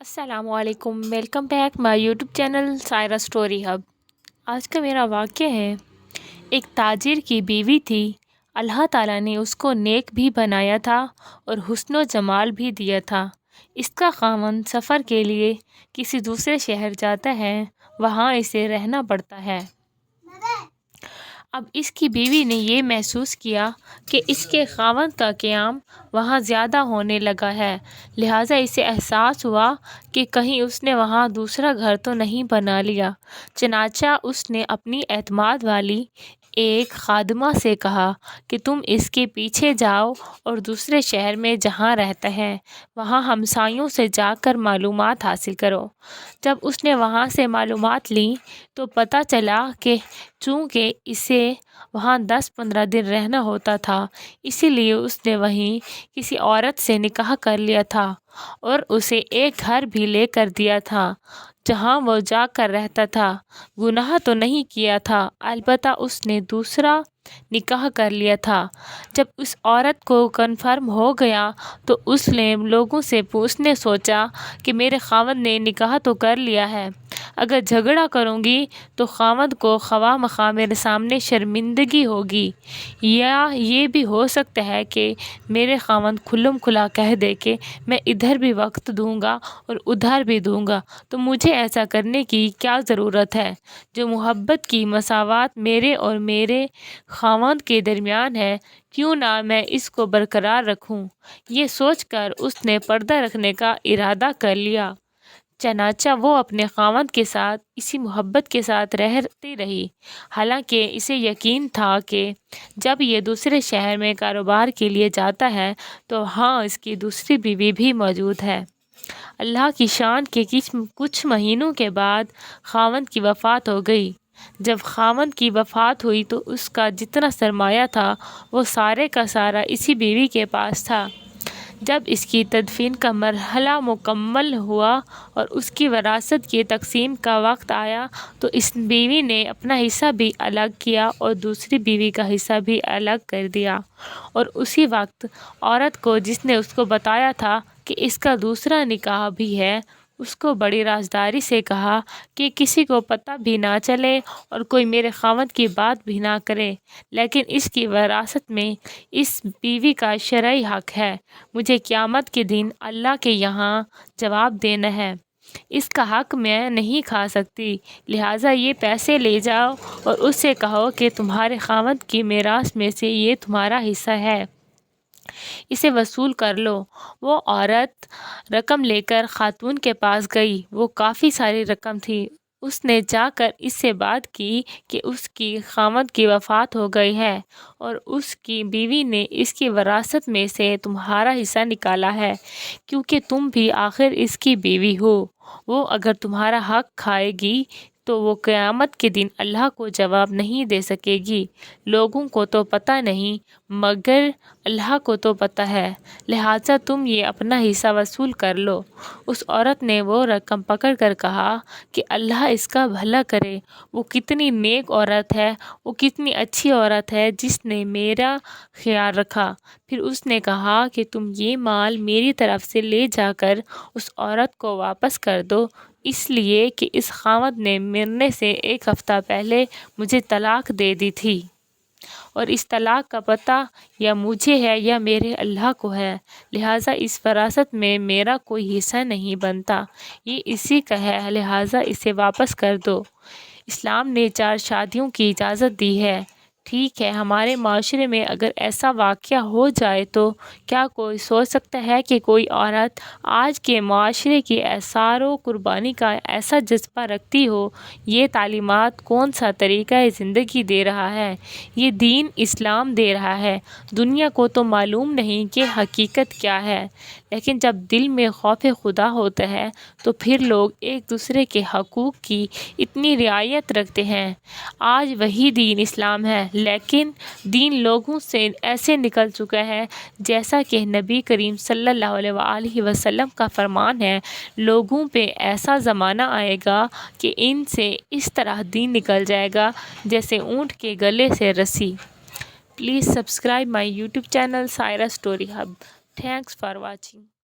السلام علیکم، welcome back my YouTube channel Saira story hub. آج کا میرا واقعہ ہے، ایک تاجر کی بیوی تھی۔ اللہ تعالیٰ نے اس کو نیک بھی بنایا تھا اور حسن و جمال بھی دیا تھا۔ اس کا خاوند سفر کے لیے کسی دوسرے شہر جاتا ہے، وہاں اسے رہنا پڑتا ہے۔ اب اس کی بیوی نے یہ محسوس کیا کہ اس کے خاوند کا قیام وہاں زیادہ ہونے لگا ہے، لہٰذا اسے احساس ہوا کہ کہیں اس نے وہاں دوسرا گھر تو نہیں بنا لیا۔ چنانچہ اس نے اپنی اعتماد والی ایک خادمہ سے کہا کہ تم اس کے پیچھے جاؤ اور دوسرے شہر میں جہاں رہتا ہے وہاں ہمسایوں سے جا کر معلومات حاصل کرو۔ جب اس نے وہاں سے معلومات لیں تو پتہ چلا کہ چونکہ اسے وہاں 10-15 دن رہنا ہوتا تھا، اسی لیے اس نے وہیں کسی عورت سے نکاح کر لیا تھا اور اسے ایک گھر بھی لے کر دیا تھا جہاں وہ جا کر رہتا تھا۔ گناہ تو نہیں کیا تھا، البتہ اس نے دوسرا نکاح کر لیا تھا۔ جب اس عورت کو کنفرم ہو گیا تو اس نے لوگوں سے پوچھنے سوچا کہ میرے خاوند نے نکاح تو کر لیا ہے، اگر جھگڑا کروں گی تو خاوند کو خواہ مخواہ میرے سامنے شرمندگی ہوگی، یا یہ بھی ہو سکتا ہے کہ میرے خاوند کھلم کھلا کہہ دے کہ میں ادھر بھی وقت دوں گا اور ادھر بھی دوں گا، تو مجھے ایسا کرنے کی کیا ضرورت ہے؟ جو محبت کی مساوات میرے اور میرے خاوند کے درمیان ہے، کیوں نہ میں اس کو برقرار رکھوں؟ یہ سوچ کر اس نے پردہ رکھنے کا ارادہ کر لیا۔ چنانچہ وہ اپنے خاوند کے ساتھ اسی محبت کے ساتھ رہتی رہی، حالانکہ اسے یقین تھا کہ جب یہ دوسرے شہر میں کاروبار کے لیے جاتا ہے تو وہاں اس کی دوسری بیوی بھی موجود ہے۔ اللہ کی شان کے کچھ مہینوں کے بعد خاوند کی وفات ہو گئی۔ جب خاوند کی وفات ہوئی تو اس کا جتنا سرمایہ تھا وہ سارے کا سارا اسی بیوی کے پاس تھا۔ جب اس کی تدفین کا مرحلہ مکمل ہوا اور اس کی وراثت کی تقسیم کا وقت آیا تو اس بیوی نے اپنا حصہ بھی الگ کیا اور دوسری بیوی کا حصہ بھی الگ کر دیا، اور اسی وقت عورت کو جس نے اس کو بتایا تھا کہ اس کا دوسرا نکاح بھی ہے، اس کو بڑی رازداری سے کہا کہ کسی کو پتہ بھی نہ چلے اور کوئی میرے خاوند کی بات بھی نہ کرے، لیکن اس کی وراثت میں اس بیوی کا شرعی حق ہے۔ مجھے قیامت کے دن اللہ کے یہاں جواب دینا ہے، اس کا حق میں نہیں کھا سکتی، لہٰذا یہ پیسے لے جاؤ اور اس سے کہو کہ تمہارے خاوند کی میراث میں سے یہ تمہارا حصہ ہے، اسے وصول کر لو۔ وہ عورت رقم لے کر خاتون کے پاس گئی، وہ کافی ساری رقم تھی۔ اس نے جا کر اس سے بات کی کہ اس کی خاوند کی وفات ہو گئی ہے اور اس کی بیوی نے اس کی وراثت میں سے تمہارا حصہ نکالا ہے، کیونکہ تم بھی آخر اس کی بیوی ہو۔ وہ اگر تمہارا حق کھائے گی تو وہ قیامت کے دن اللہ کو جواب نہیں دے سکے گی۔ لوگوں کو تو پتہ نہیں مگر اللہ کو تو پتہ ہے، لہٰذا تم یہ اپنا حصہ وصول کر لو۔ اس عورت نے وہ رقم پکڑ کر کہا کہ اللہ اس کا بھلا کرے، وہ کتنی نیک عورت ہے، وہ کتنی اچھی عورت ہے جس نے میرا خیال رکھا۔ پھر اس نے کہا کہ تم یہ مال میری طرف سے لے جا کر اس عورت کو واپس کر دو، اس لیے کہ اس خاوند نے مرنے سے 1 ہفتہ پہلے مجھے طلاق دے دی تھی، اور اس طلاق کا پتہ یا مجھے ہے یا میرے اللہ کو ہے، لہٰذا اس وراثت میں میرا کوئی حصہ نہیں بنتا، یہ اسی کا ہے، لہٰذا اسے واپس کر دو۔ اسلام نے 4 شادیوں کی اجازت دی ہے۔ ٹھیک ہے، ہمارے معاشرے میں اگر ایسا واقعہ ہو جائے تو کیا کوئی سوچ سکتا ہے کہ کوئی عورت آج کے معاشرے کی ایثار و قربانی کا ایسا جذبہ رکھتی ہو؟ یہ تعلیمات کون سا طریقہ زندگی دے رہا ہے؟ یہ دین اسلام دے رہا ہے۔ دنیا کو تو معلوم نہیں کہ حقیقت کیا ہے، لیکن جب دل میں خوف خدا ہوتا ہے تو پھر لوگ ایک دوسرے کے حقوق کی اتنی رعایت رکھتے ہیں۔ آج وہی دین اسلام ہے، لیکن دین لوگوں سے ایسے نکل چکا ہے جیسا کہ نبی کریم صلی اللہ علیہ وآلہ وسلم کا فرمان ہے، لوگوں پہ ایسا زمانہ آئے گا کہ ان سے اس طرح دین نکل جائے گا جیسے اونٹ کے گلے سے رسی۔ Please subscribe my YouTube channel Saira story hub. Thanks for watching.